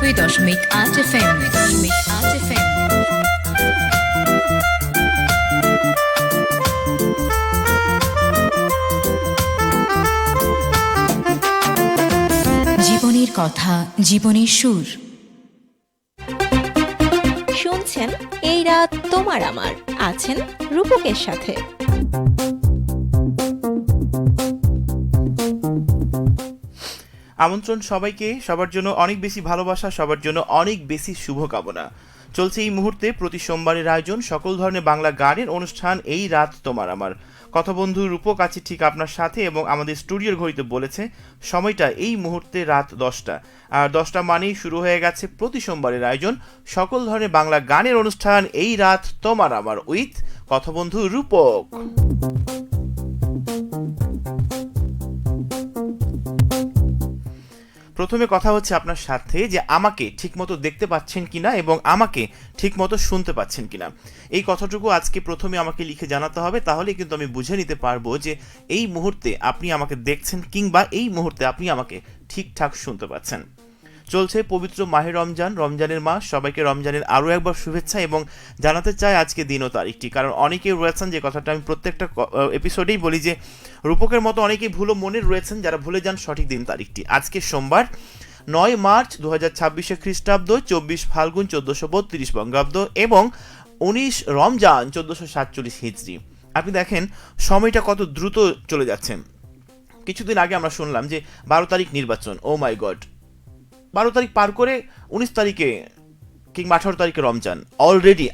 99.8 FM. জীবনের কথা, জীবনের সুর। শুনছেন এই রাত তোমার আমার, আছেন রূপকের সাথে। আমন্ত্রণ সবাইকে, সবার জন্য অনেক বেশি ভালোবাসা, সবার জন্য অনেক বেশি শুভকামনা। চলছে এই মুহূর্তে প্রতি সোমবারের আয়োজন সকল ধরনের বাংলা গানের অনুষ্ঠান এই রাত তোমার আমার। কথা বন্ধু রূপক আছে ঠিক আপনার সাথে, এবং আমাদের স্টুডিওর ঘড়িতে বলেছে সময়টা এই মুহূর্তে রাত 10টা। আর 10টা মানেই শুরু হয়ে গেছে প্রতি সোমবারের আয়োজন সকল ধরনের বাংলা গানের অনুষ্ঠান এই রাত তোমার আমার উইথ কথা বন্ধু রূপক। প্রথমে কথা হচ্ছে আপনার সাথে যে আমাকে ঠিকমতো দেখতে পাচ্ছেন কিনা এবং আমাকে ঠিকমতো শুনতে পাচ্ছেন কিনা। এই কথাটুকু আজকে প্রথমে আমাকে লিখে জানাতে হবে, তাহলে কিন্তু আমি বুঝে নিতে পারবো যে এই মুহূর্তে আপনি আমাকে দেখছেন কিংবা এই মুহূর্তে আপনি আমাকে ঠিকঠাক শুনতে পাচ্ছেন। চলছে পবিত্র মাহে রমজান, রমজানের মাস। সবাইকে রমজানের আরও একবার শুভেচ্ছা এবং জানাতে চাই আজকে দিন ও তারিখটি, কারণ অনেকেই রয়েছেন যে কথাটা আমি প্রত্যেকটা এপিসোডেই বলি যে রূপকের মতো অনেকেই ভুলো মনে রয়েছেন যারা ভুলে যান সঠিক দিন তারিখটি। আজকে সোমবার 9 মার্চ 2026 খ্রিস্টাব্দ, 24 ফাল্গুন 1432 বঙ্গাব্দ এবং 19 রমজান 1447 হিজরি। আপনি দেখেন সময়টা কত দ্রুত চলে যাচ্ছে। কিছুদিন আগে আমরা শুনলাম যে 12 তারিখ নির্বাচন, ও মাই গড, 12 তারিখ পার করে 19 তারিখে কিংবা 18 তারিখে রমজান। অলরেডি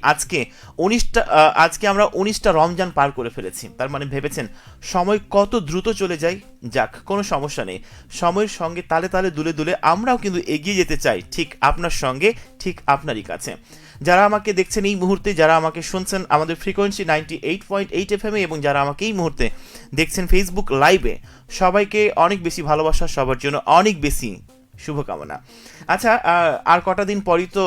আজকে আমরা 19টা রমজান পার করে ফেলেছি। তার মানে ভেবেছেন সময় কত দ্রুত চলে যায়। যাক, কোনো সমস্যা নেই, সময়ের সঙ্গে তালে তালে দুলে দুলে আমরাও কিন্তু এগিয়ে যেতে চাই, ঠিক আপনার সঙ্গে, ঠিক আপনারই কাছে। যারা আমাকে দেখছেন এই মুহূর্তে, যারা আমাকে শুনছেন আমাদের ফ্রিকোয়েন্সি 98.8 FM এবং যারা আমাকে এই মুহূর্তে দেখছেন ফেসবুক লাইভে, সবাইকে অনেক বেশি ভালোবাসা, সবার জন্য অনেক বেশি শুভকামনা। আচ্ছা, আর কটা দিন পরই তো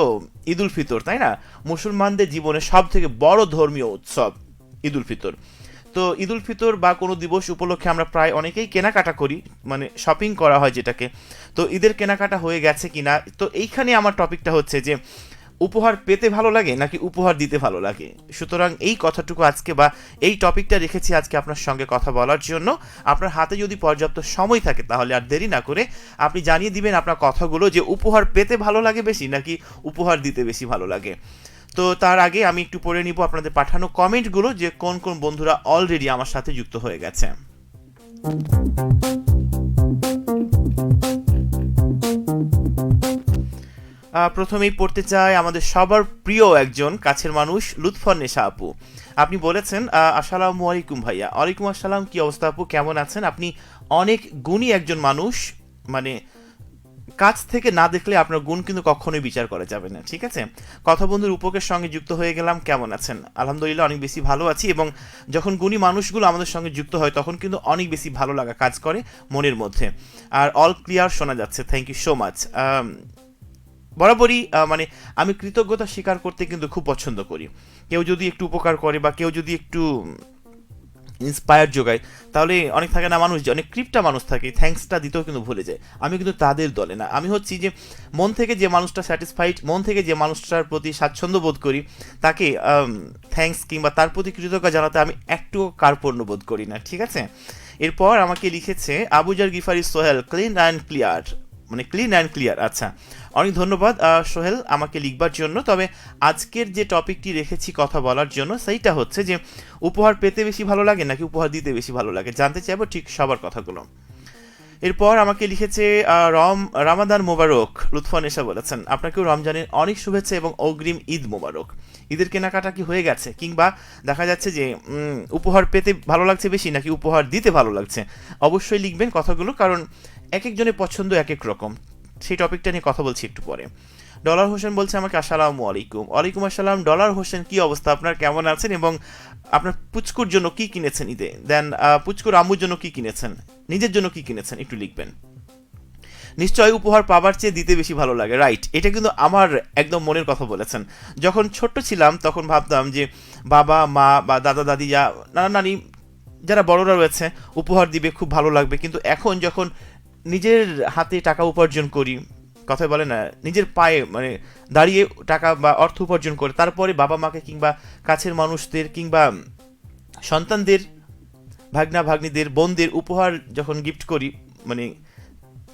ঈদ উল ফিতর, তাই না? মুসলমানদের জীবনে সব থেকে বড় ধর্মীয় উৎসব ঈদ উল ফিতর। তো ঈদ উল ফিতর বা কোনো দিবস উপলক্ষে আমরা প্রায় অনেকেই কেনাকাটা করি, মানে শপিং করা হয় যেটাকে। তো ঈদের কেনাকাটা হয়ে গেছে কিনা, তো এইখানে আমার টপিকটা হচ্ছে যে উপহার পেতে ভালো লাগে নাকি উপহার দিতে ভালো লাগে। সুতরাং এই কথাটুকু আজকে বা এই টপিকটা রেখেছি আজকে আপনার সঙ্গে কথা বলার জন্য। আপনার হাতে যদি পর্যাপ্ত সময় থাকে তাহলে আর দেরি না করে আপনি জানিয়ে দিবেন আপনার কথাগুলো যে উপহার পেতে ভালো লাগে বেশি নাকি উপহার দিতে বেশি ভালো লাগে। তো তার আগে আমি একটু পড়ে নিব আপনাদের পাঠানো কমেন্টগুলো, যে কোন কোন বন্ধুরা অলরেডি আমার সাথে যুক্ত হয়ে গেছে। প্রথমেই পড়তে চাই আমাদের সবার প্রিয় একজন কাছের মানুষ লুৎফন্নেসা আপু। আপনি বলেছেন আসসালামু আলাইকুম ভাইয়া। ওয়ালাইকুম আসসালাম, কি অবস্থা আপু, কেমন আছেন? আপনি অনেক গুণী একজন মানুষ, মানে কাছ থেকে না দেখলে আপনার গুণ কিন্তু কখনোই বিচার করা যাবে না, ঠিক আছে? কথা বন্ধুর উপকের সঙ্গে যুক্ত হয়ে গেলাম, কেমন আছেন? আলহামদুলিল্লাহ অনেক বেশি ভালো আছি, এবং যখন গুণী মানুষগুলো আমাদের সঙ্গে যুক্ত হয় তখন কিন্তু অনেক বেশি ভালো লাগা কাজ করে মনের মধ্যে। আর অল ক্লিয়ার শোনা যাচ্ছে, থ্যাংক ইউ সো মাচ। বরাবরই মানে আমি কৃতজ্ঞতা স্বীকার করতে কিন্তু খুব পছন্দ করি। কেউ যদি একটু উপকার করে বা কেউ যদি একটু ইন্সপায়ার যোগায়, তাহলে অনেক থাকে না মানুষ, যে অনেক ক্রিপ্টা মানুষ থাকে, থ্যাঙ্কসটা দিতেও কিন্তু ভুলে যায়। আমি কিন্তু তাদের দলে না। আমি হচ্ছি যে মন থেকে যে মানুষটা স্যাটিসফাইড, মন থেকে যে মানুষটার প্রতি স্বাচ্ছন্দ্য বোধ করি, তাকে থ্যাঙ্কস কিংবা তার প্রতি কৃতজ্ঞতা জানাতে আমি একটুও কার্পণ্য বোধ করি না, ঠিক আছে? এরপর আমাকে লিখেছে Abuzar Gifari Sohel, clean and clear, মানে ক্লিন অ্যান্ড ক্লিয়ার। আচ্ছা, অনেক ধন্যবাদ সোহেল আমাকে লিখবার জন্য। তবে আজকের যে টপিকটি রেখেছি কথা বলার জন্য, সেইটা হচ্ছে যে উপহার পেতে বেশি ভালো লাগে নাকি উপহার দিতে বেশি ভালো লাগে, জানতে চাইবো ঠিক সবার কথাগুলো। এরপর আমাকে লিখেছে রামাদান মোবারক। লুৎফন্নেসা বলেছেন আপনাকেও রমজানের অনেক শুভেচ্ছা এবং অগ্রিম ঈদ মোবারক। ঈদের কেনাকাটা কি হয়ে গেছে, কিংবা দেখা যাচ্ছে যে উপহার পেতে ভালো লাগছে বেশি নাকি উপহার দিতে ভালো লাগছে? অবশ্যই লিখবেন কথাগুলো, কারণ এক একজনের পছন্দ এক এক রকম। সেই টপিকটা নিয়ে কথা বলছি একটু পরে। ডলার হোসেন বলছে আমাকে আসসালামু আলাইকুম। ওয়ালাইকুম আসসালাম ডলার হোসেন, কি অবস্থা আপনার, কেমন আছেন এবং আপনার পুচকুর জন্য কি কিনেছেন ঈদে? দেন পুচকুর আম্মুর জন্য কি কিনেছেন, নিজের জন্য কি কিনেছেন, একটু লিখবেন। নিশ্চয়ই উপহার পাবার চেয়ে দিতে বেশি ভালো লাগে, রাইট? এটা কিন্তু আমার একদম মনের কথা বলেছেন। যখন ছোট্ট ছিলাম তখন ভাবতাম যে বাবা মা বা দাদা দাদি, নানা নানি, যারা বড়রা রয়েছে উপহার দিবে, খুব ভালো লাগবে। কিন্তু এখন যখন নিজের হাতে টাকা উপার্জন করি, কথায় বলে না, নিজের পায়ে মানে দাঁড়িয়ে টাকা বা অর্থ উপার্জন করে তারপরে বাবা মাকে কিংবা কাছের মানুষদের কিংবা সন্তানদের, ভাগনা ভাগ্নিদের, বোনদের উপহার যখন গিফট করি, মানে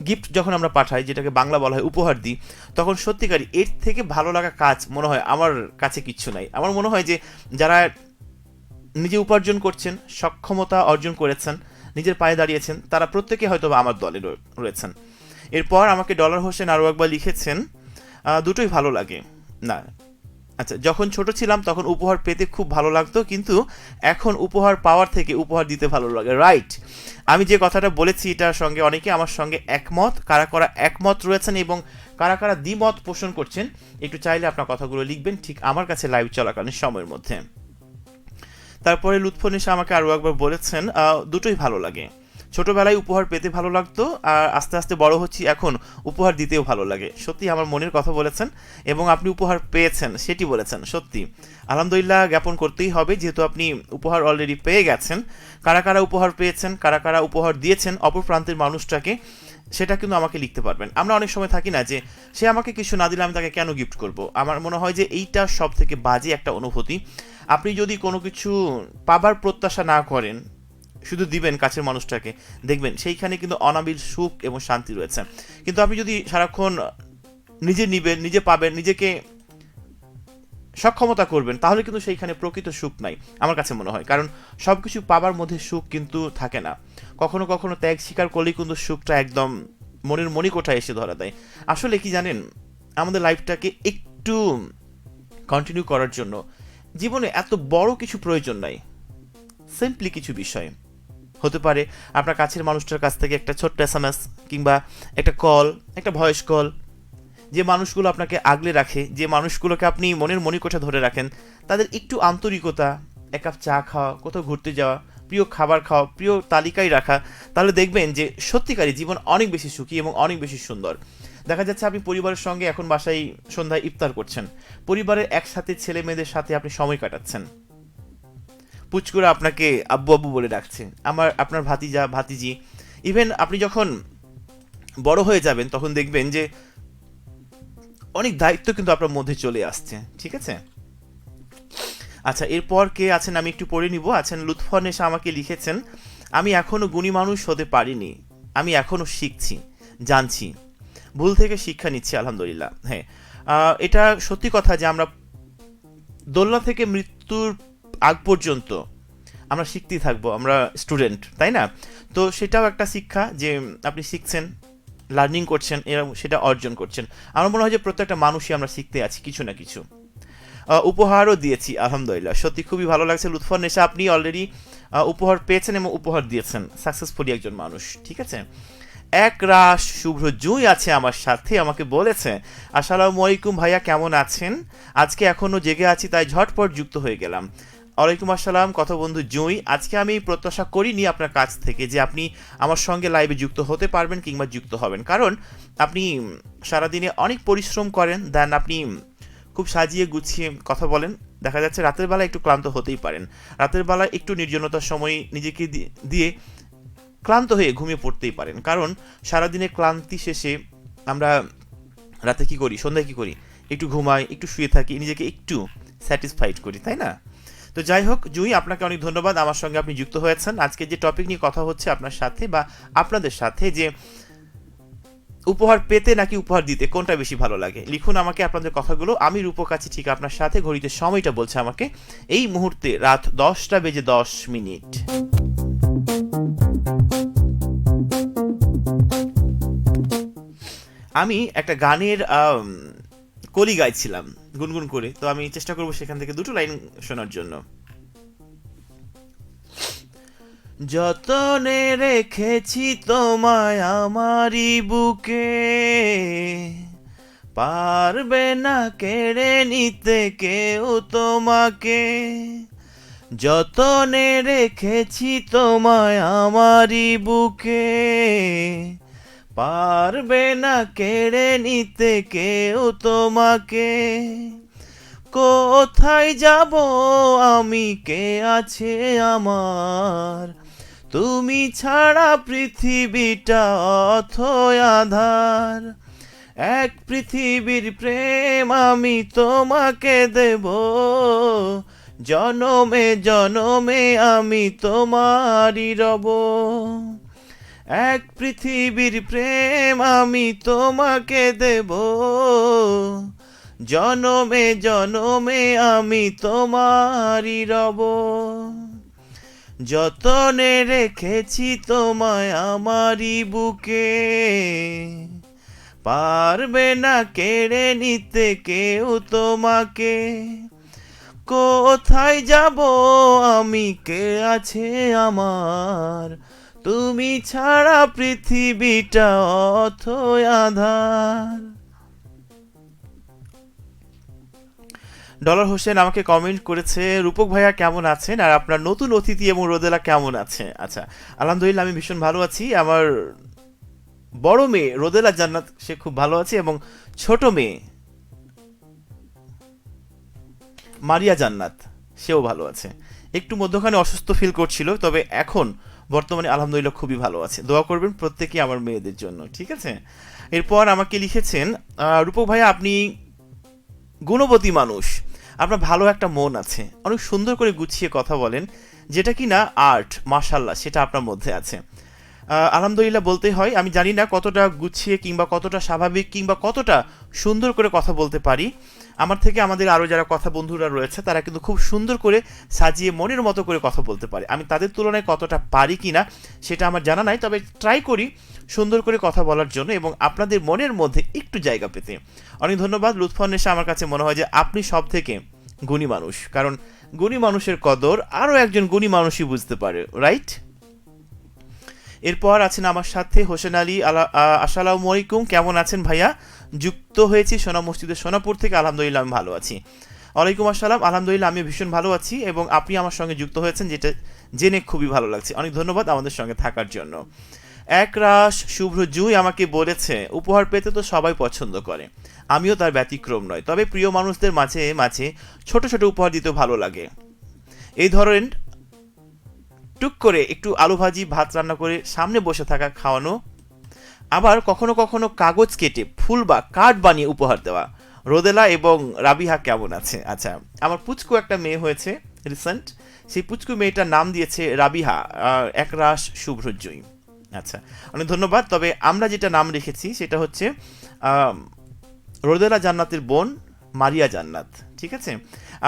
গিফট যখন আমরা পাঠাই, যেটাকে বাংলা বলা হয় উপহার দিই, তখন সত্যিকারই এর থেকে ভালো লাগা কাজ মনে হয় আমার কাছে কিচ্ছু নাই। আমার মনে হয় যে যারা নিজে উপার্জন করছেন, সক্ষমতা অর্জন করেছেন, নিজের পায়ে দাঁড়িয়েছেন, তারা প্রত্যেকে হয়তো আমার দলে রয়েছেন। এরপর আমাকে ডলার হোসেন আরও একবার লিখেছেন, দুটোই ভালো লাগে না। আচ্ছা, যখন ছোট ছিলাম তখন উপহার পেতে খুব ভালো লাগতো, কিন্তু এখন উপহার পাওয়ার থেকে উপহার দিতে ভালো লাগে। রাইট, আমি যে কথাটা বলেছি এটার সঙ্গে অনেকে আমার সঙ্গে একমত। কারা কারা একমত রয়েছেন এবং কারা কারা দ্বিমত পোষণ করছেন, একটু চাইলে আপনার কথাগুলো লিখবেন ঠিক আমার কাছে লাইভ চলাকালীন সময়ের মধ্যে। তারপরে লুৎফুন্নেসা আমাকে আরও একবার বলেছেন, দুটোই ভালো লাগে। ছোটবেলায় উপহার পেতে ভালো লাগতো, আর আস্তে আস্তে বড় হচ্ছি, এখন উপহার দিতেও ভালো লাগে। সত্যি আমার মনের কথা বলেছেন, এবং আপনি উপহার পেয়েছেন সেটি বলেছেন, সত্যি আলহামদুলিল্লাহ জ্ঞাপন করতেই হবে, যেহেতু আপনি উপহার অলরেডি পেয়ে গেছেন। কারা কারা উপহার পেয়েছেন, কারা কারা উপহার দিয়েছেন অপর প্রান্তের মানুষটাকে, সেটা কিন্তু আমাকে লিখতে পারবেন। আমরা অনেক সময় থাকি না যে সে আমাকে কিছু না দিলে আমি তাকে কেন গিফট করব। আমার মনে হয় যে এইটা সব থেকে বাজে একটা অনুভূতি। আপনি যদি কোনো কিছু পাবার প্রত্যাশা না করেন, শুধু দিবেন কাছের মানুষটাকে, দেখবেন সেইখানে কিন্তু অনাবিল সুখ এবং শান্তি রয়েছে। কিন্তু আপনি যদি সারাক্ষণ নিজে নিবেন, নিজে পাবেন, নিজেকে সক্ষমতা করবেন, তাহলে কিন্তু সেইখানে প্রকৃত সুখ নাই আমার কাছে মনে হয়। কারণ সব কিছু পাবার মধ্যে সুখ কিন্তু থাকে না। কখনো কখনো ত্যাগ স্বীকার করলেই কিন্তু সুখটা একদম মনের মণিকোঠায় এসে ধরা দেয়। আসলে কি জানেন, আমাদের লাইফটাকে একটু কন্টিনিউ করার জন্য জীবনে এত বড় কিছু প্রয়োজন নাই। সিম্পলি কিছু বিষয় হতে পারে আপনার কাছের মানুষটার কাছ থেকে একটা ছোট্ট SMS কিংবা একটা কল, একটা ভয়েস কল, যে মানুষগুলো আপনাকে আগলে রাখে, যে মানুষগুলোকে আপনি মনের মণিকোঠা ধরে রাখেন, তাদের একটু আন্তরিকতা, এক কাপ চা খাওয়া, কোথাও ঘুরতে যাওয়া, প্রিয় খাবার খাওয়া, প্রিয় তালিকায় রাখা, তাহলে দেখবেন যে সত্যিকারই জীবন অনেক বেশি সুখী এবং অনেক বেশি সুন্দর। দেখা যাচ্ছে আপনি পরিবারের সঙ্গে এখন বাসায় সন্ধ্যায় ইফতার করছেন, পরিবারের একসাথে ছেলে মেয়েদের সাথে আপনি সময় কাটাচ্ছেন, পুচকুরা আপনাকে আব্বু আব্বু বলে ডাকছে, আপনার ভাতিজা ভাতিজি। ইভেন আপনি যখন বড় হয়ে যাবেন তখন দেখবেন যে অনেক দায়িত্ব কিন্তু আপনার মধ্যে চলে আসছে। ঠিক আছে, আচ্ছা এরপর কে আছেন আমি একটু পড়ে নিব। আছেন লুৎফুন্নেসা আমাকে লিখেছেন, আমি এখনো গুণী মানুষ হতে পারিনি, আমি এখনো শিখছি, জানছি, ভুল থেকে শিক্ষা নিচ্ছি আলহামদুলিল্লাহ। হ্যাঁ, এটা সত্যি কথা যে আমরা দোলনা থেকে মৃত্যুর আগ পর্যন্ত আমরা শিখতেই থাকবো, আমরা স্টুডেন্ট, তাই না? তো সেটাও একটা শিক্ষা যে আপনি শিখছেন, লার্নিং করছেন এবং সেটা অর্জন করছেন। আমার মনে হয় যে প্রত্যেকটা মানুষই আমরা শিখতে আছি কিছু না কিছু। উপহারও দিয়েছি আলহামদুলিল্লাহ, সত্যি খুবই ভালো লাগছে লুৎফুন্নেসা, আপনি অলরেডি উপহার পেয়েছেন এবং উপহার দিয়েছেন, সাকসেসফুলি একজন মানুষ। ঠিক আছে, এক রাশ শুভ্র জুঁই আছে আমার সাথে, আমাকে বলেছে, আসসালামু আলাইকুম ভাইয়া, কেমন আছেন? আজকে এখনো জেগে আছি তাই ঝটপট যুক্ত হয়ে গেলাম। ওয়ালাইকুম আসসালাম কথা বন্ধু জুঁই। আজকে আমি প্রত্যাশা করিনি আপনার কাছ থেকে যে আপনি আমার সঙ্গে লাইভে যুক্ত হতে পারবেন কিংবা যুক্ত হবেন, কারণ আপনি সারাদিনে অনেক পরিশ্রম করেন, দেন আপনি খুব সাজিয়ে গুছিয়ে কথা বলেন। দেখা যাচ্ছে রাতের বেলা একটু ক্লান্ত হতেই পারেন, রাতের বেলা একটু নির্জনতার সময় নিজেকে দিয়ে ক্লান্ত হয়ে ঘুমিয়ে পড়তেই পারেন, কারণ সারাদিনের ক্লান্তি শেষে আমরা রাতে কি করি, সন্ধ্যায় কি করি, একটু ঘুমাই, একটু শুয়ে থাকি, নিজেকে একটু স্যাটিসফাইড করি, তাই না? তো যাই হোক জুঁই, আপনাকে অনেক ধন্যবাদ, আমার সঙ্গে আপনি যুক্ত হয়েছেন। আজকে যে টপিক নিয়ে কথা হচ্ছে আপনার সাথে বা আপনাদের সাথে, যে উপহার পেতে নাকি উপহার দিতে কোনটা বেশি ভালো লাগে, লিখুন আমাকে আপনাদের কথাগুলো। আমি রূপক আছি ঠিক আপনার সাথে, ঘড়িতে সময়টা বলছে আমাকে এই মুহূর্তে রাত 10:10। আমি একটা গানের কলি গাইছিলাম গুনগুন করে, তো আমি চেষ্টা করবো সেখান থেকে দুটো লাইন শোনার জন্য। যতনে রেখেছি তোমায় আমারই বুকে, পারবে না কেড়ে নিতে কেউ তোমাকে। যতনে রেখেছি তোমায় আমারই বুকে, পারবে না কেড়ে নিতে কেউ তোমাকে। কোথায় যাব আমি, কে আছে আমার, তুমি ছাড়া পৃথিবীটা অথই আধার। এক পৃথিবীর প্রেম আমি তোমাকে দেব, জনমে জনমে আমি তোমারই রব। এক পৃথিবীর প্রেম আমি তোমাকে দেব, জনমে জনমে আমি তোমারই রব। যতনে রেখেছি তোমায় আমারই বুকে, পারবে না কেড়ে নিতে কেউ তোমাকে। কোথায় যাব আমি, কে আছে আমার, তুমি ছাড়া পৃথিবীটা অথই আঁধার। ডলার হোসেন আমাকে কমেন্ট করেছে, রূপক ভাইয়া কেমন আছেন, আর আপনার নতুন অতিথি এবং রোদেলা কেমন আছে? আচ্ছা, আলহামদুলিল্লাহ আমি ভীষণ ভালো আছি। আমার বড় মেয়ে রোদেলা জান্নাত সে খুব ভালো আছে, এবং ছোট মেয়ে মারিয়া জান্নাত সেও ভালো আছে। একটু মধ্যখানে অসুস্থ ফিল করছিল, তবে এখন বর্তমানে আলহামদুলিল্লাহ খুবই ভালো আছে। দোয়া করবেন প্রত্যেকেই আমার মেয়েদের জন্য, ঠিক আছে? এরপর আমাকে লিখেছেন, রূপক ভাইয়া আপনি গুণবতী মানুষ, আপনার ভালো একটা মন আছে, অনেক সুন্দর করে গুছিয়ে কথা বলেন, যেটা কি না আর্ট, মাশাল্লাহ সেটা আপনার মধ্যে আছে। আলহামদুলিল্লাহ বলতে হয়, আমি জানি না কতটা গুছিয়ে কিংবা কতটা স্বাভাবিক কিংবা কতটা সুন্দর করে কথা বলতে পারি। আমার থেকে আমাদের আরও যারা কথা বন্ধুরা রয়েছে তারা কিন্তু খুব সুন্দর করে সাজিয়ে মনের মতো করে কথা বলতে পারে। আমি তাদের তুলনায় কতটা পারি কি না সেটা আমার জানা নাই, তবে ট্রাই করি সুন্দর করে কথা বলার জন্য এবং আপনাদের মনের মধ্যে একটু জায়গা পেতে। অনেক ধন্যবাদ লুৎফান্নেসা। আমার কাছে মনে হয় যে আপনি সব থেকে গুণী মানুষ, কারণ গুণী মানুষের কদর আরও একজন গুণী মানুষই বুঝতে পারে, রাইট? এরপর আছেন আমার সাথে হোসেন আলী। আসসালামু আলাইকুম, কেমন আছেন ভাইয়া? যুক্ত হয়েছি সোনা মসজিদের সোনাপুর থেকে, আলহামদুলিল্লাহ আমি ভালো আছি। ওয়ালাইকুম আসসালাম, আলহামদুলিল্লাহ আমি ভীষণ ভালো আছি এবং আপনি আমার সঙ্গে যুক্ত হয়েছেন, যেটা জেনে খুবই ভালো লাগছে। অনেক ধন্যবাদ আমাদের সঙ্গে থাকার জন্য। একরাশ শুভ্র জুই আমাকে বলেছে, উপহার পেতে তো সবাই পছন্দ করে, আমিও তার ব্যতিক্রম নয়, তবে প্রিয় মানুষদের মাঝে মাঝে ছোট ছোট উপহার দিতে ভালো লাগে। এই ধরেন টুক করে একটু আলু ভাজি ভাত রান্না করে সামনে বসে থাকা খাওয়ানো, আবার কখনো কখনো কাগজ কেটে ফুল বা কার্ড বানিয়ে উপহার দেওয়া। রোদেলা এবং রাবিহা কেমন আছে? আচ্ছা, আমার পুচকু একটা মেয়ে হয়েছে রিসেন্ট, সেই পুচকু মেয়েটার নাম দিয়েছে রাবিহা, একরাশ শুভ্রজয়ী। আচ্ছা, অনেক ধন্যবাদ। তবে আমরা যেটা নাম রেখেছি সেটা হচ্ছে রোদেলা জান্নাতের বোন মারিয়া জান্নাত, ঠিক আছে?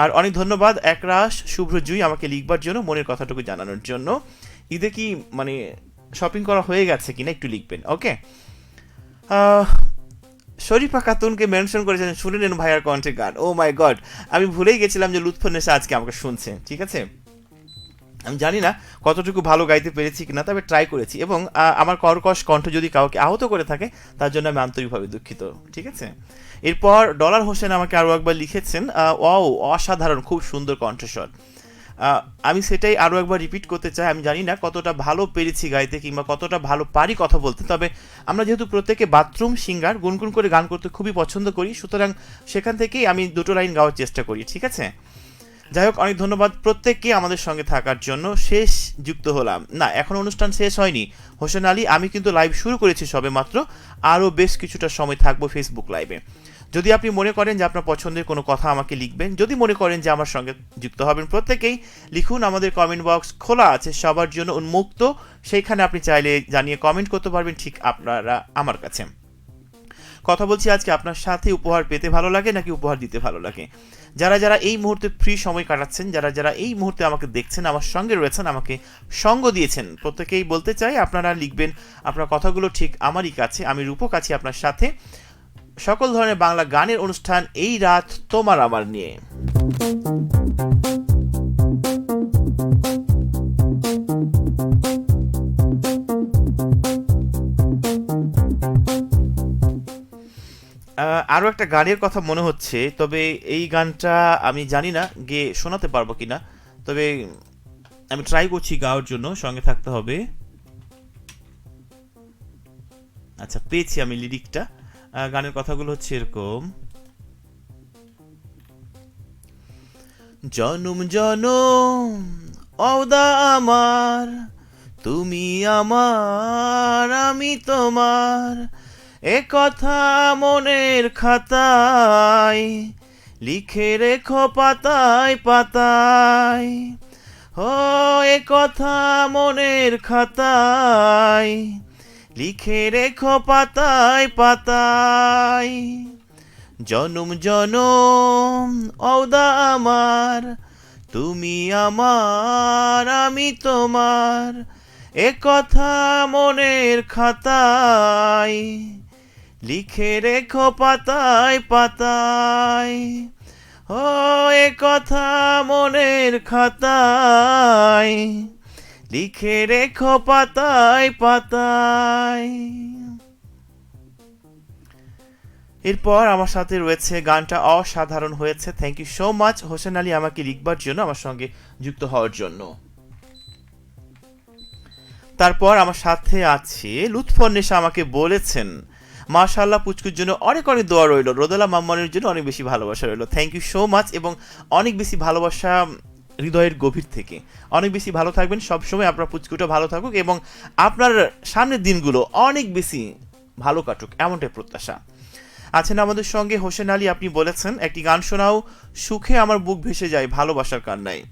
আর অনেক ধন্যবাদ একরাশ শুভ্রজয়ী আমাকে লিখবার জন্য, মনের কথাটুকু জানানোর জন্য। ঈদে কি মানে শপিং করা হয়ে গেছে কিনা একটু লিখবেন, ওকে? শরীফা খাতুনকে মেনশন করেছেন, শুনে নেন ভাইয়ার কণ্ঠে গান। ও মাই গড, আমি ভুলেই গেছিলাম যে লুৎফুন্নেসা আজকে আমাকে শুনছে, ঠিক আছে? আমি জানি না কতটুকু ভালো গাইতে পেরেছি কিনা, তবে ট্রাই করেছি, এবং আমার কর্কশ কণ্ঠ যদি কাউকে আহত করে থাকে তার জন্য আমি আন্তরিকভাবে দুঃখিত, ঠিক আছে? এরপর ডলার হোসেন আমাকে আরও একবার লিখেছেন, ওয়াও অসাধারণ, খুব সুন্দর কণ্ঠস্বর। আমি সেটাই আরও একবার রিপিট করতে চাই, আমি জানি না কতটা ভালো পেরেছি গাইতে কিংবা কতটা ভালো পারি কথা বলতে, তবে আমরা যেহেতু প্রত্যেকে বাথরুম সিঙ্গার, গুনগুন করে গান করতে খুবই পছন্দ করি, সুতরাং সেখান থেকেই আমি দুটো লাইন গাওয়ার চেষ্টা করি, ঠিক আছে? যাই হোক, অনেক ধন্যবাদ প্রত্যেককে আমাদের সঙ্গে থাকার জন্য। শেষ যুক্ত হলাম না, এখন অনুষ্ঠান শেষ হয়নি হোসেন আলী, আমি কিন্তু লাইভ শুরু করেছি সবে মাত্র, আরও বেশ কিছুটা সময় থাকবো ফেসবুক লাইভে। যদি আপনি মনে করেন যে আপনার পছন্দের কোনো কথা আমাকে লিখবেন, যদি মনে করেন যে আমার সঙ্গে যুক্ত হবেন, প্রত্যেকেই লিখুন, আমাদের কমেন্ট বক্স খোলা আছে সবার জন্য, উন্মুক্ত, সেইখানে আপনি চাইলে জানিয়ে কমেন্ট করতে পারবেন, ঠিক আপনারা আমার কাছে। কথা বলছি আজকে আপনার সাথে, উপহার পেতে ভালো লাগে নাকি উপহার দিতে ভালো লাগে? যারা যারা এই মুহূর্তে ফ্রি সময় কাটাচ্ছেন, যারা যারা এই মুহূর্তে আমাকে দেখছেন, আমার সঙ্গে রয়েছেন, আমাকে সঙ্গ দিয়েছেন, প্রত্যেকেই বলতে চাই আপনারা লিখবেন আপনার কথাগুলো ঠিক আমারই কাছে, আমি রূপক আছি আপনার সাথে, সকল ধরনের বাংলা গানের অনুষ্ঠান এই রাত তোমার আমার নিয়ে। আরও একটা গানের কথা মনে হচ্ছে, তবে এই গানটা আমি জানি না গেয়ে শোনাতে পারবো কিনা, তবে আমি ট্রাই করছি গাওয়ার জন্য, সঙ্গে থাকতে হবে। আচ্ছা, পেয়েছি আমি লিরিকটা। গানের কথাগুলো হচ্ছে এরকম: জনম জনম অওদা আমার, তুমি আমার আমি তোমার, এ কথা মনের খাতায় লিখে রেখো পাতায় পাতায়, ও এ কথা মনের খাতায় লিখে রেখো পাতায় পাতায়। জনম জনম ওদা আমার, তুমি আমার আমি তোমার, এ কথা মনের খাতায় লিখে রেখো পাতায় পাতায়, ও এ কথা মনের খাতায় লিখে রেখো পাতায় পাতায়। এরপর আমার সাথে রয়েছে গানটা অসাধারণ হয়েছে। Thank you so much Hossain Ali আমাকে লিখবার জন্য, আমার সঙ্গে যুক্ত হওয়ার জন্য। তারপর আমার সাথে আছে লুৎফন্নেসা, আমাকে বলেছেন মাশাআল্লাহ পুচকুর জন্য অনেক অনেক দোয়া রইল, রোদেলা মাম্মানের জন্য অনেক বেশি ভালোবাসা রইল। থ্যাংক ইউ সো মাচ, এবং অনেক বেশি ভালোবাসা হৃদয়ের গভীর থেকে। অনেক বেশি ভালো থাকবেন, সবসময় আপনার পুচকুটা ভালো থাকুক এবং আপনার সামনের দিনগুলো অনেক বেশি ভালো কাটুক, এমনটাই প্রত্যাশা। আছেন আমাদের সঙ্গে হোসেন আলী, আপনি বলেছেন একটি গান শোনাও, সুখে আমার বুক ভেসে যায় ভালোবাসার কান্নায়।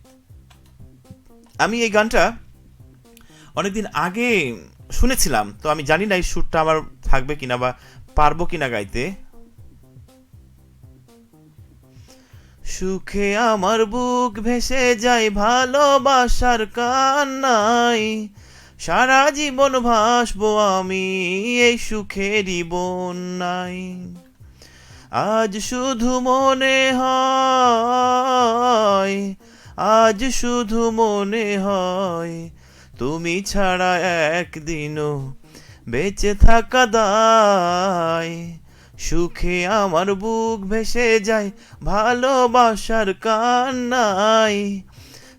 আমি এই গানটা অনেকদিন আগে শুনেছিলাম, তো আমি জানি না এই সুরটা আমার থাকবে কিনা বা পারবো কিনা গাইতে। সুখে আমার বুক ভেসে যায় ভালোবাসার কান্নায়, সারা জীবন ভাসবো আমি এই সুখেরই বন্যায়। আজ শুধু মনে হয়, আজ শুধু মনে হয়, তুমি ছাড়া একদিনও বেঁচে থাকা দায়। সুখে আমার বুক ভেসে যায় ভালোবাসার কান্নায়,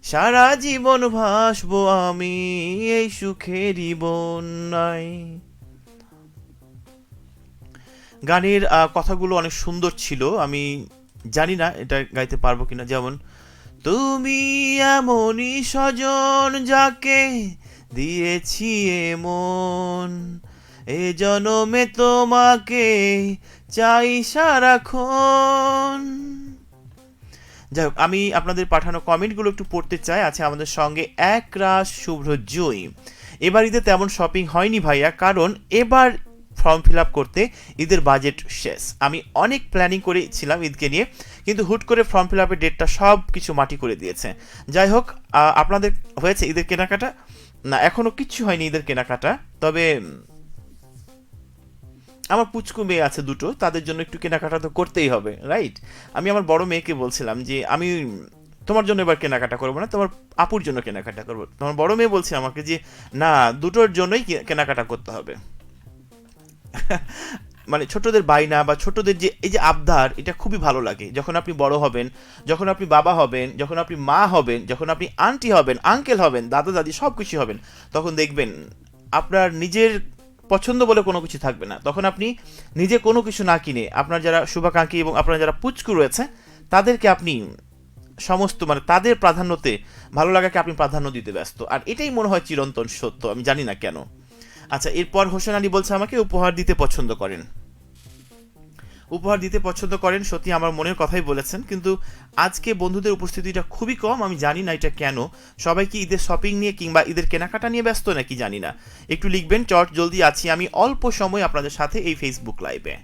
সারা জীবন ভাসবো আমি এই সুখেরই বন্যায়। গানের কথাগুলো অনেক সুন্দর ছিল, আমি জানি না এটা গাইতে পারবো কিনা। যেমন তুমি এমনই স্বজন যাকে দিয়েছি মন, এ জনমে তোমাকে চাই সারাক্ষণ। যাই হোক, আমি আপনাদের পাঠানো কমেন্টগুলো একটু পড়তে চাই। আছে আমাদের সঙ্গে এক রাস শুভ্র জয়ী, এবার ঈদে তেমন শপিং হয়নি ভাইয়া, কারণ এবার ফর্ম ফিল আপ করতে ঈদের বাজেট শেষ। আমি অনেক প্ল্যানিং করেছিলাম ঈদকে নিয়ে, কিন্তু হুট করে ফর্ম ফিল আপের ডেটটা সব কিছু মাটি করে দিয়েছে। যাই হোক, আপনাদের হয়েছে ঈদের কেনাকাটা? না, এখনও কিচ্ছু হয়নি ঈদের কেনাকাটা, তবে আমার পুচকু মেয়ে আছে দুটো, তাদের জন্য একটু কেনাকাটা তো করতেই হবে, রাইট? আমি আমার বড় মেয়েকে বলছিলাম যে আমি তোমার জন্য এবার কেনাকাটা করবো না, তোমার আপুর জন্য কেনাকাটা করবো। তোমার বড় মেয়ে বলছে আমাকে যে না, দুটোর জন্যই কেনাকাটা করতে হবে। মানে ছোটদের বায়না বা ছোটদের যে এই যে আবদার, এটা খুবই ভালো লাগে। যখন আপনি বড় হবেন, যখন আপনি বাবা হবেন, যখন আপনি মা হবেন, যখন আপনি আন্টি হবেন, আঙ্কেল হবেন, দাদা দাদি সব কিছু হবেন, তখন দেখবেন আপনার নিজের পছন্দ বলে কোনো কিছু থাকবে না। তখন আপনি নিজে কোনো কিছু না কিনে আপনার যারা শুভাকাঙ্ক্ষী এবং আপনার যারা পুচকু রয়েছে তাদেরকে আপনি সমস্ত মানে তাদের প্রাধান্যতে ভালো লাগাকে আপনি প্রাধান্য দিতে ব্যস্ত। আর এটাই মনে হয় চিরন্তন সত্য, আমি জানি না কেন। আচ্ছা, এরপর হোসেন আলী বলছে আমাকে উপহার দিতে পছন্দ করেন। উপহার দিতে পছন্দ করেন, সত্যি আমার মনের কথাই বলেছেন, কিন্তু আজকে বন্ধুদের উপস্থিতিটা খুবই কম। আমি জানি না এটা কেন, সবাই কি ঈদের শপিং নিয়ে কিংবা ঈদের কেনাকাটা নিয়ে ব্যস্ত নাকি জানি না। একটু লিখবেন, চট জলদি আছি আমি অল্প সময় আপনাদের সাথে এই ফেসবুক লাইভে।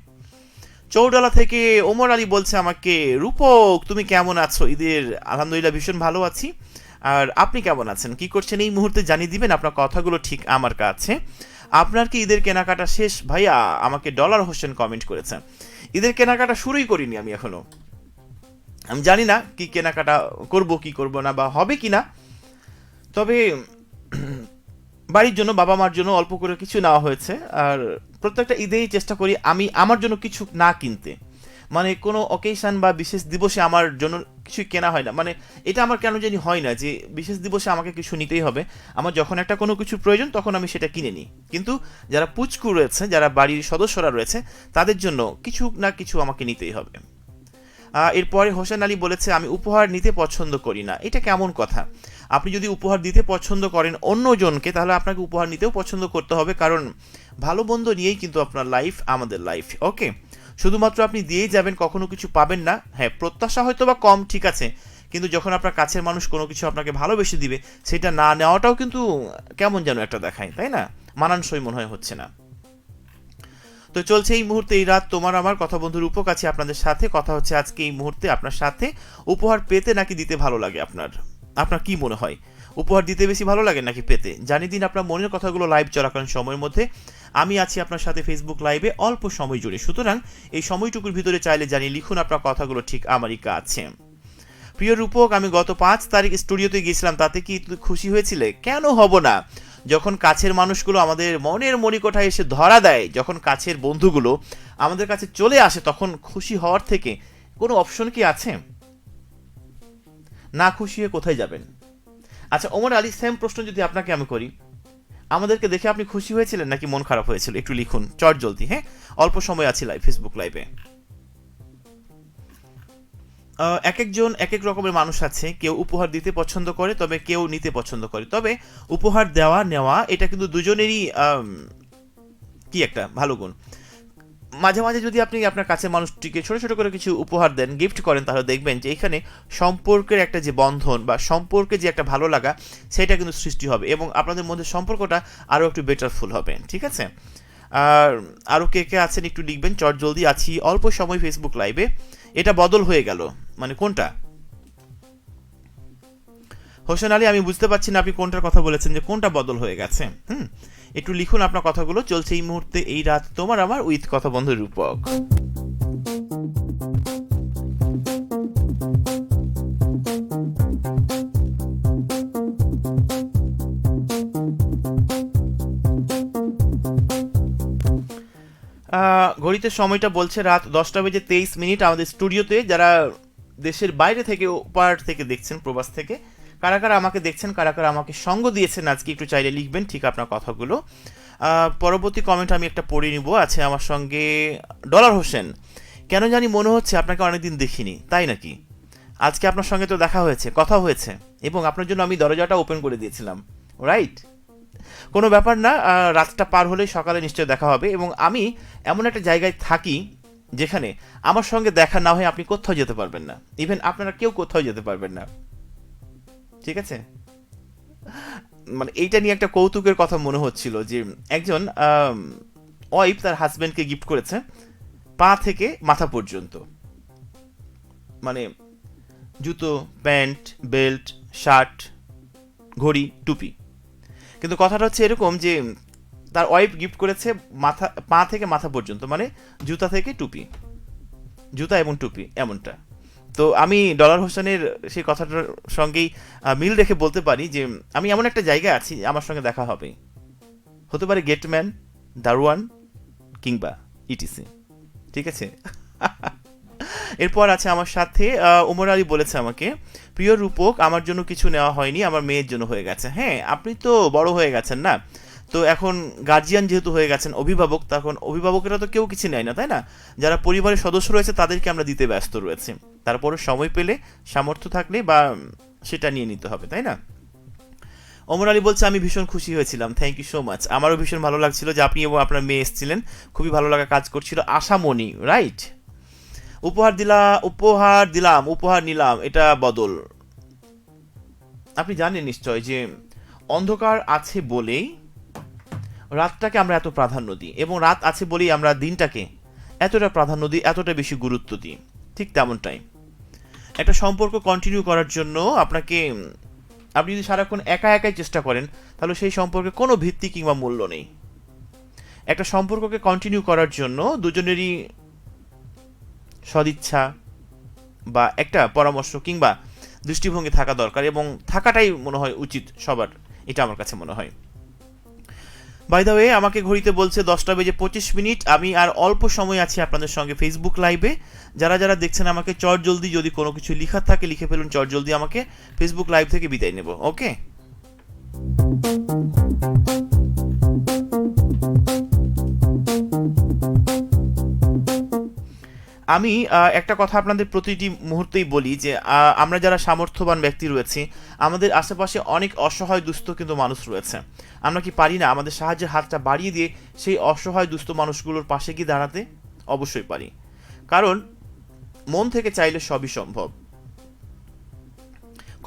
চৌডালা থেকে ওমর আলী বলছে আমাকে, রূপক তুমি কেমন আছো? ঈদের আলহামদুলিল্লাহ ভীষণ ভালো আছি, আর আপনি কেমন আছেন, কি করছেন এই মুহূর্তে জানিয়ে দিবেন। আপনার কথাগুলো ঠিক আমার কাছে। আপনার কি ঈদের কেনাকাটা শেষ ভাইয়া? আমাকে ডলার হোসেন কমেন্ট করেছেন। ঈদের কেনাকাটা শুরুই করিনি আমি এখনো, আমি জানি না কি কেনাকাটা করব কি করব না বা হবে কি না। তবে বাড়ির জন্য, বাবা মার জন্য অল্প করে কিছু নেওয়া হয়েছে। আর প্রত্যেকটা ঈদেই চেষ্টা করি আমি আমার জন্য কিছু না কিনতে, মানে কোনো অকেশন বা বিশেষ দিবসে আমার জন্য কিছু কেনা হয় না। মানে এটা আমার কেন জানি হয় না যে বিশেষ দিবসে আমাকে কিছু নিতেই হবে। আমার যখন একটা কোনো কিছু প্রয়োজন তখন আমি সেটা কিনে নিই, কিন্তু যারা পুচকু রয়েছে, যারা বাড়ির সদস্যরা রয়েছে, তাদের জন্য কিছু না কিছু আমাকে নিতেই হবে। এরপরে হোসেন আলী বলেছে আমি উপহার নিতে পছন্দ করি না। এটা কেমন কথা? আপনি যদি উপহার দিতে পছন্দ করেন অন্যজনকে, তাহলে আপনাকে উপহার নিতেও পছন্দ করতে হবে, কারণ ভালো মন্দ নিয়েই কিন্তু আপনার লাইফ আমাদের লাইফ। ওকে, শুধুমাত্র আপনি দিয়েই যাবেন, কখনো কিছু পাবেন না। হ্যাঁ, প্রত্যাশা হয়তো বা কম, ঠিক আছে, কিন্তু যখন আপনার কাছের মানুষ কোনো কিছু আপনাকে ভালোবেসে দিবে, সেটা না নেওয়াটাও কিন্তু কেমন যেন একটা দেখায়, তাই না? মানানসই মনে হয় হচ্ছে না। তো চলছে এই মুহূর্তে এই রাত তোমার আমার, কথা বন্ধু রূপক আছে আপনাদের সাথে। কথা হচ্ছে আজকে এই মুহূর্তে আপনার সাথে, উপহার পেতে নাকি দিতে ভালো লাগে আপনার? আপনার কি মনে হয়, উপহার দিতে বেশি ভালো লাগে নাকি পেতে? জানিয়ে দিন আপনার মনের কথাগুলো লাইভ চলাকালীন সময়ের মধ্যে। আমি আছি আপনার সাথে ফেসবুক লাইভে অল্প সময় জুড়ে, সুতরাং এই সময়টুকুর ভিতরে চাইলে জানিয়ে লিখুন আপনার কথাগুলো ঠিক আমারই কাছে। প্রিয় রূপক, আমি গত 5 তারিখ স্টুডিওতে গিয়েছিলাম, তাতে কি তুমি খুশি হয়েছিলে? কেন হব না? যখন কাছের মানুষগুলো আমাদের মনের মণিকোঠায় এসে ধরা দেয়, যখন কাছের বন্ধুগুলো আমাদের কাছে চলে আসে, তখন খুশি হওয়ার থেকে কোনো অপশন কি আছে? না খুশি হয়ে কোথায় যাবেন? আচ্ছা ওমর আলী, সেম প্রশ্ন যদি আপনাকে আমি করি, আমাদেরকে দেখে আপনি খুশি হয়েছিলেন নাকি মন খারাপ হয়েছিল? একটু লিখুন চট জলদি। হ্যাঁ, অল্প সময় আছে লাইভ, ফেসবুক লাইভে। এক একজন এক এক রকমের মানুষ আছে, কেউ উপহার দিতে পছন্দ করে, তবে কেউ নিতে পছন্দ করে। তবে উপহার দেওয়া নেওয়া এটা কিন্তু দুজনেরই কি একটা ভালো গুণ। মাঝে মাঝে যদি আপনি আপনার কাছের মানুষটিকে ছোট ছোট করে কিছু উপহার দেন, গিফট করেন, তাহলে দেখবেন যে এখানে সম্পর্কের একটা যে বন্ধন বা সম্পর্কে যে একটা ভালো লাগা, সেটা কিন্তু সৃষ্টি হবে এবং আপনাদের মধ্যে সম্পর্কটা আরও একটু বেটারফুল হবে। ঠিক আছে? আর আরও কে কে আছেন একটু লিখবেন চট জলদি। আছি অল্প সময় ফেসবুক লাইভে। এটা বদল হয়ে গেল মানে কোনটা? হোসেন আলী, আমি বুঝতে পারছি না আপনি কোনটার কথা বলেছেন, যে কোনটা বদল হয়ে গেছে। একটু লিখুন আপনার কথাগুলো। চলছে এই মুহূর্তে এই রাত তোমার আমার উইথ কথা বন্ধু রূপক। ঘড়িতে সময়টা বলছে রাত 10:23। আমাদের স্টুডিওতে যারা দেশের বাইরে থেকে, ওপার থেকে দেখছেন, প্রবাস থেকে, কারা কারা আমাকে দেখছেন, কারা কারা আমাকে সঙ্গ দিয়েছেন আজকে, একটু চাইলে লিখবেন ঠিক আপনার কথাগুলো। পরবর্তী কমেন্ট আমি একটা পড়ে নিব। আছে আমার সঙ্গে ডলার হোসেন। কেন জানি মনে হচ্ছে আপনাকে অনেকদিন দেখিনি, তাই নাকি? আজকে আপনার সঙ্গে তো দেখা হয়েছে, কথা হয়েছে, এবং আপনার জন্য আমি দরজাটা ওপেন করে দিয়েছিলাম, রাইট? কোনো ব্যাপার না, রাতটা পার হলেই সকালে নিশ্চয় দেখা হবে। এবং আমি এমন একটা জায়গায় থাকি যেখানে আমার সঙ্গে দেখা না হয়ে আপনি কোথাও যেতে পারবেন না, ইভেন আপনারা কেউ কোথাও যেতে পারবেন না। ঠিক আছে? মানে এইটা নিয়ে একটা কৌতুকের কথা মনে হচ্ছিল যে একজন ওয়াইফ তার হাজব্যান্ডকে গিফট করেছে পা থেকে মাথা পর্যন্ত, মানে জুতো, প্যান্ট, বেল্ট, শার্ট, ঘড়ি, টুপি। কিন্তু কথাটা হচ্ছে এরকম যে তার ওয়াইফ গিফট করেছে পা থেকে মাথা পর্যন্ত, মানে জুতা থেকে টুপি, জুতা এবং টুপি এমনটা। তো আমি ডলার হোসেনের সেই কথাটার সঙ্গেই মিল রেখে বলতে পারি যে আমি এমন একটা জায়গায় আছি, আমার সঙ্গে দেখা হবে, হতে পারে গেটম্যান, দারোয়ান কিংবা ইটিসি। ঠিক আছে? এরপর আছে আমার সাথে ওমর আলী বলেছে আমাকে, প্রিয় রূপক, আমার জন্য কিছু নেওয়া হয়নি, আমার মেয়ের জন্য হয়ে গেছে। হ্যাঁ, আপনি তো বড় হয়ে গেছেন না, তো এখন গার্জিয়ান যেহেতু হয়ে গেছেন, অভিভাবক, তখন অভিভাবকেরা তো কেউ কিছু নেয় না, তাই না? যারা পরিবারের সদস্য রয়েছে তাদেরকে আমরা দিতে ব্যস্ত রয়েছে, তারপরে সময় পেলে, সামর্থ্য থাকলে বা সেটা নিয়ে নিতে হবে, তাই না? ওমর আলী বলছে আমি ভীষণ খুশি হয়েছিলাম, থ্যাংক ইউ সো মাচ। আমারও ভীষণ ভালো লাগছিল যে আপনি এবং আপনার মেয়ে এসেছিলেন, খুবই ভালো লাগা কাজ করছিল। আশামণি, রাইট? উপহার দিলাম, উপহার নিলাম, এটা বদল। আপনি জানেন নিশ্চয় যে অন্ধকার আছে বলেই রাতটাকে আমরা এত প্রাধান্য দিই, এবং রাত আছে বলেই আমরা দিনটাকে এতটা প্রাধান্য দিই, এতটা বেশি গুরুত্ব দিই। ঠিক তেমনটাই একটা সম্পর্ক কন্টিনিউ করার জন্য আপনি যদি সারাক্ষণ একা একাই চেষ্টা করেন, তাহলে সেই সম্পর্কে কোনো ভিত্তি কিংবা মূল্য নেই। একটা সম্পর্ককে কন্টিনিউ করার জন্য দুজনেরই সদিচ্ছা বা একটা পরামর্শ কিংবা দৃষ্টিভঙ্গি থাকা দরকার, এবং থাকাটাই মনে হয় উচিত সবার, এটা আমার কাছে মনে হয়। বাই দ্য ওয়ে, আমাকে ঘড়িতে বলছে 10:25। আমি আর অল্প সময় আছি আপনাদের সঙ্গে ফেসবুক লাইভে। যারা যারা দেখছেন আমাকে চট জলদি, যদি কোনো কিছু লিখার থাকে লিখে ফেলুন চট জলদি, আমাকে ফেসবুক লাইভ থেকে বিদায় নেব। ওকে, আমি একটা কথা আপনাদের প্রতিটি মুহূর্তেই বলি যে আমরা যারা সামর্থ্যবান ব্যক্তি রয়েছি, আমাদের আশেপাশে অনেক অসহায় দুস্থ কিন্তু মানুষ রয়েছে। আমরা কি পারি না আমাদের সাহায্যের হাতটা বাড়িয়ে দিয়ে সেই অসহায় দুস্থ মানুষগুলোর পাশে গিয়ে দাঁড়াতে? অবশ্যই পারি, কারণ মন থেকে চাইলে সবই সম্ভব।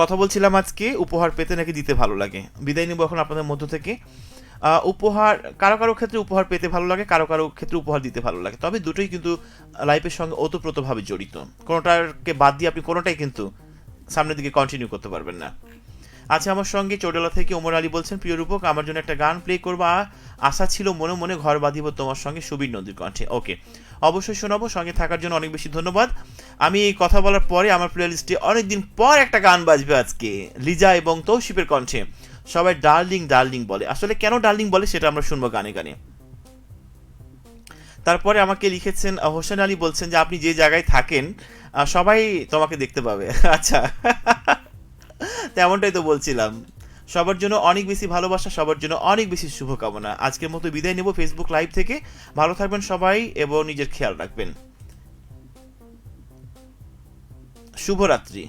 কথা বলছিলাম আজকে উপহার পেতে নাকি দিতে ভালো লাগে। বিদায় নেব এখন আপনাদের মধ্য থেকে। উপহার কারো কারো ক্ষেত্রে উপহার পেতে ভালো লাগে, কারো কারো ক্ষেত্রে উপহার দিতে ভালো লাগে, তবে দুটোই কিন্তু লাইফের সঙ্গে ওতপ্রোতভাবে জড়িত। কোনোটাকে বাদ দিয়ে আপনি কোনোটাই কিন্তু সামনের দিকে কন্টিনিউ করতে পারবেন না। আচ্ছা, আমার সঙ্গে চৌডালা থেকে ওমর আলী বলছেন, প্রিয় রূপক আমার জন্য একটা গান প্লে করবা, আশা ছিল মনে মনে ঘর বাঁধিব তোমার সঙ্গে, সুবীর নদীর কণ্ঠে। ওকে, অবশ্যই শোনাবো। সঙ্গে থাকার জন্য অনেক বেশি ধন্যবাদ। আমি এই কথা বলার পরে আমার প্লে লিস্টে অনেকদিন পর একটা গান বাজবে আজকে, লিজা এবং তৌসিফের কণ্ঠে। সবাই ডার্লিং ডার্লিং বলে, আসলে কেন ডার্লিং বলে সেটা আমরা শুনবো গানে গানে। তারপরে আমাকে লিখেছেন হোসেন আলী, বলছেন যে আপনি যে জায়গায় থাকেন সবাই তোমাকে দেখতে পাবে। আচ্ছা, তেমনটাই তো বলছিলাম। সবার জন্য অনেক বেশি ভালোবাসা, সবার জন্য অনেক বেশি শুভকামনা। আজকের মতো বিদায় নেব ফেসবুক লাইভ থেকে। ভালো থাকবেন সবাই এবং নিজের খেয়াল রাখবেন। শুভরাত্রি।